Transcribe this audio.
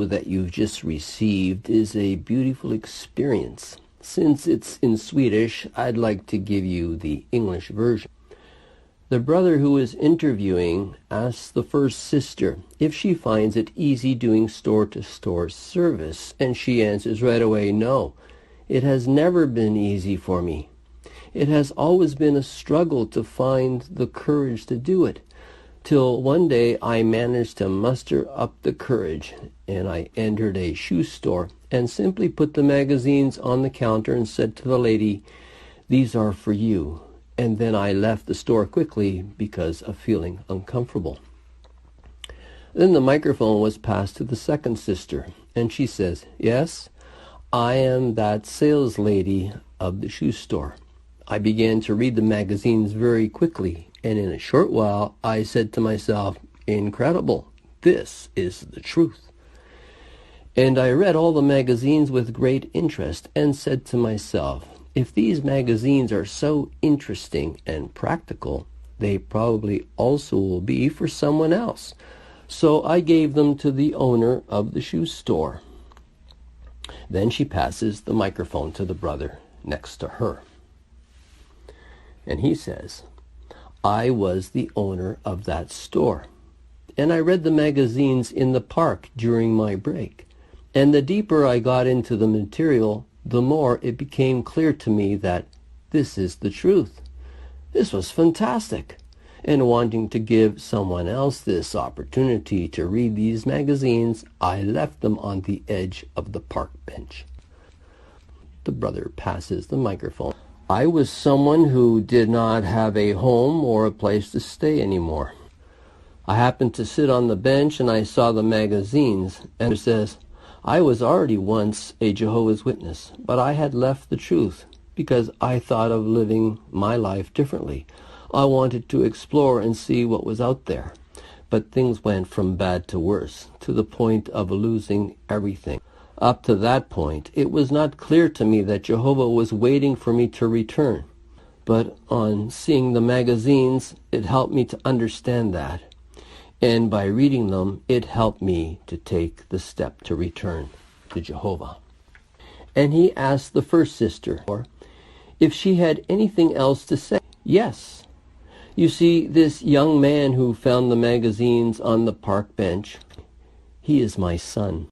video that you've just received is a beautiful experience. Since it's in Swedish, I'd like to give you the English version. The brother who is interviewing asks the first sister if she finds it easy doing store-to-store service, and she answers right away, "No, it has never been easy for me. It has always been a struggle to find the courage to do it, till one day I managed to muster up the courage, and I entered a shoe store and simply put the magazines on the counter and said to the lady, 'These are for you.' And then I left the store quickly because of feeling uncomfortable." Then the microphone was passed to the second sister, and she says, "Yes, I am that sales lady of the shoe store. I began to read the magazines very quickly, and in a short while I said to myself, 'Incredible, this is the truth.' And I read all the magazines with great interest and said to myself, if these magazines are so interesting and practical, they probably also will be for someone else. So I gave them to the owner of the shoe store." Then she passes the microphone to the brother next to her. And he says, "I was the owner of that store, and I read the magazines in the park during my break. And the deeper I got into the material, the more it became clear to me that this is the truth. This was fantastic. And wanting to give someone else this opportunity to read these magazines, I left them on the edge of the park bench." The brother passes the microphone. "I was someone who did not have a home or a place to stay anymore. I happened to sit on the bench and I saw the magazines, and it says, I was already once a Jehovah's Witness, but I had left the truth because I thought of living my life differently. I wanted to explore and see what was out there. But things went from bad to worse, to the point of losing everything. Up to that point, it was not clear to me that Jehovah was waiting for me to return. But on seeing the magazines, it helped me to understand that. And by reading them, it helped me to take the step to return to Jehovah." And he asked the first sister if she had anything else to say. "Yes. You see, this young man who found the magazines on the park bench, he is my son.